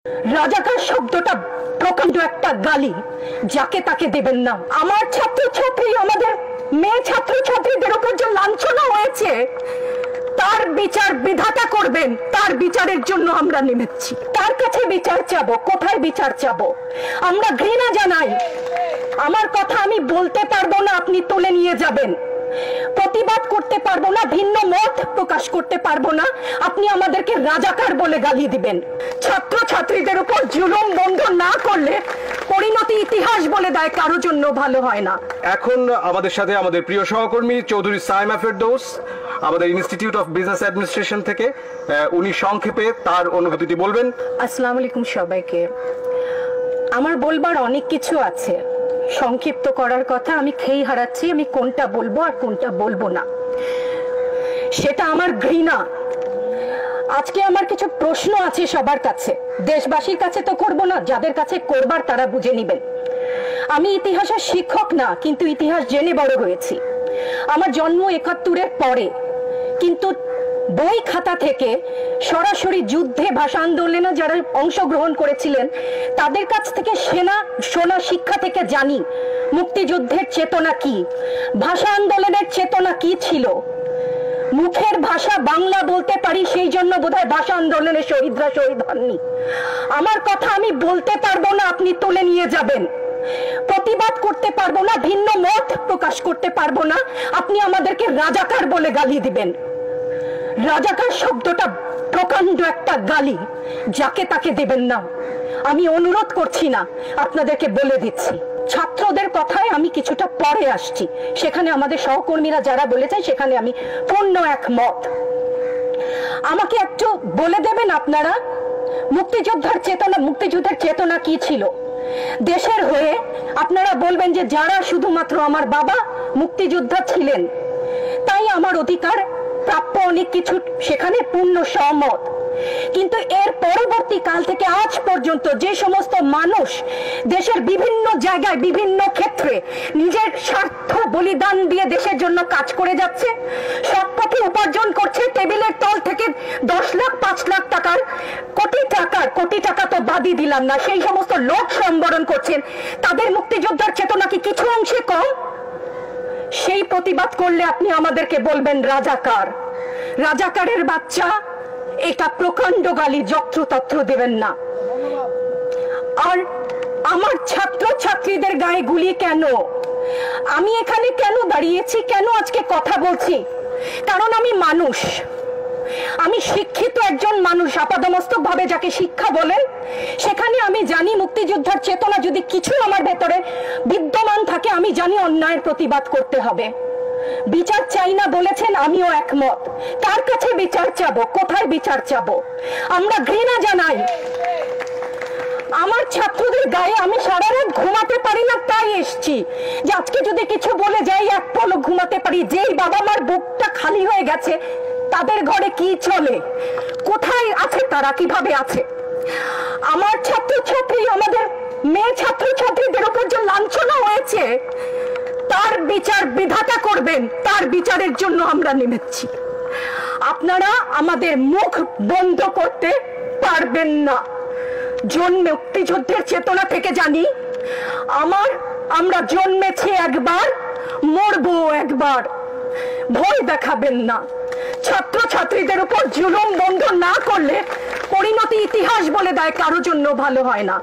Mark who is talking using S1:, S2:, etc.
S1: রাজাকার শব্দটা প্রকাণ্ড একটা গালি, যাকে তাকে দেবেন না। আমার ছাত্রছাত্রী, আমাদের মেয়ে ছাত্রছাত্রীদের উপর যে লাঞ্ছনা হয়েছে তার বিচার বিধাতা করবেন, তার বিচারের জন্য আমরা নেমেছি। তার কাছে বিচার চাবো। কোথায় বিচার চাবো? আমরা ঘৃণা জানাই। আমার কথা আমি বলতে পারবো না, আপনি তুলে নিয়ে যাবেন। প্রতিবাদ করতে পারবো না, ভিন্ন মত প্রকাশ করতে পারবো না, আপনি আমাদেরকে রাজাকার বলে গালি দিবেন। ছাত্র ছাত্রীদের উপর জুলুম বন্ধ না করলে পরিণতি ইতিহাস বলে দেয় কারোর জন্য ভালো হয় না।
S2: এখন আমাদের সাথে আমাদের প্রিয় সহকর্মী চৌধুরী সাইমা ফেরদৌস, আমাদের ইনস্টিটিউট অফ বিজনেস অ্যাডমিনিস্ট্রেশন থেকে, উনি সংক্ষেপে তার অনুভূতিটি বলবেন।
S1: আসসালামু আলাইকুম সবাইকে। আমার বলবার অনেক কিছু আছে, সংক্ষিপ্ত করার কথা আমি খেই হারাচ্ছি, আমি কোনটা বলবো আর কোনটা বলবো না সেটা আমার ঘৃণা। আজকে আমার কিছু প্রশ্ন আছে সবার কাছে, দেশবাসীর কাছে তো করব না, যাদের কাছে করবার তারা বুঝে নেবেন। আমি ইতিহাসের শিক্ষক না, কিন্তু ইতিহাস জেনে বড় হয়েছি। আমার জন্ম ৭১-এর পরে, কিন্তু বই খাতা থেকে সরাসরি যুদ্ধে, ভাষা আন্দোলনে যারা অংশগ্রহণ করেছিলেন তাদের কাছ থেকে শোনা শিক্ষা থেকে জানি মুক্তিযুদ্ধের চেতনা কি, ভাষা আন্দোলনের চেতনা কি ছিল। মুখের ভাষা বাংলা বলতে পারি, সেই জন্য বোধহয় ভাষা আন্দোলনে শহীদরা শহীদ হননি। আমার কথা আমি বলতে পারবো না, আপনি তুলে নিয়ে যাবেন। প্রতিবাদ করতে পারবো না, ভিন্ন মত প্রকাশ করতে পারবো না, আপনি আমাদেরকে রাজাকার বলে গালি দিবেন। রাজাকার শব্দটা প্রকাণ্ড একটা গালি, যাকে তাকে দেবেন না। আমি অনুরোধ করছি না, আপনাদেরকে বলে দিচ্ছি। ছাত্রদের কথায় আমি কিছুটা পরে আসছি, সেখানে আমাদের সহকর্মীরা যারা বলেছে সেখানে আমি পূর্ণ একমত। আমাকে একটু বলে দেবেন আপনারা, মুক্তিযুদ্ধের চেতনা কি ছিল দেশের হয়ে? আপনারা বলবেন যে যারা শুধুমাত্র আমার বাবা মুক্তিযোদ্ধা ছিলেন তাই আমার অধিকার প্রাপ্য অনেক কিছু, সেখানে পূর্ণ সহমত। কিন্তু এর পরবর্তী কাল থেকে আজ পর্যন্ত যে সমস্ত মানুষ দেশের বিভিন্ন জায়গায় বিভিন্ন ক্ষেত্রে নিজের স্বার্থ বলিদান দিয়ে দেশের জন্য কাজ করে যাচ্ছে, সৎ পথে উপার্জন করছে, টেবিলের তল থেকে 10 লাখ 5 লাখ টাকার কোটি টাকা তো বাদই দিলাম না, সেই সমস্ত লোক সম্বরণ করছেন, তাদের মুক্তিযোদ্ধার চেতনা কি কিছু অংশে কম? সেই প্রতিবাদ করলে আপনি আমাদেরকে বলবেন রাজাকার। রাজাকারের বাচ্চা, এটা প্রকাণ্ড গালি, যত্রতত্র দেবেন না। আর আমার ছাত্র ছাত্রীদের গায়ে গুলি কেন? আমি এখানে কেন দাঁড়িয়েছি, কেন আজকে কথা বলছি? কারণ আমি মানুষ, আমি শিক্ষিত একজন মানুষ, আপাদমস্তক ভাবে যাকে শিক্ষা বলেন। সেখানে আমি জানি মুক্তিযোদ্ধার চেতনা যদি কিছু আমার ভেতরে বিদ্যমান থাকে, আমি জানি অন্যায়ের প্রতিবাদ করতে হবে। বিচার চাই না বলেছেন, আমিও একমত। কার কাছে বিচার চাবো? কোথায় বিচার চাবো? আমরা ঘৃণা জানাই। আমার ছাত্রদের গায়ে আমি সারা রাত ঘুমাতে পারি না, তাই এসছি যে আজকে যদি কিছু বলে যাই এক পলক ঘুমাতে পারি। যেই বাবা মার বুকটা খালি হয়ে গেছে, তাদের ঘরে কি চলে, কোথায় আছে তারা, কিভাবে আছে? আমার ছাত্রছাত্রী, আমাদের মেয়ে ছাত্রছাত্রীদের উপর যে লাঞ্ছনা হয়েছে তার বিচার বিধাতা করবেন, তার বিচারের জন্য আমরা নেমেছি। আপনারা আমাদের মুখ বন্ধ করতে পারবেন না। মুক্তিযুদ্ধের চেতনা থেকে জানি আমরা জন্মেছি একবার, মরবো একবার। ভয় দেখাবেন না। ছাত্র ছাত্রীদের উপর জুলুম বন্ধ না করলে পরিণতি ইতিহাস বলে দেয় কারোর জন্য ভালো হয় না।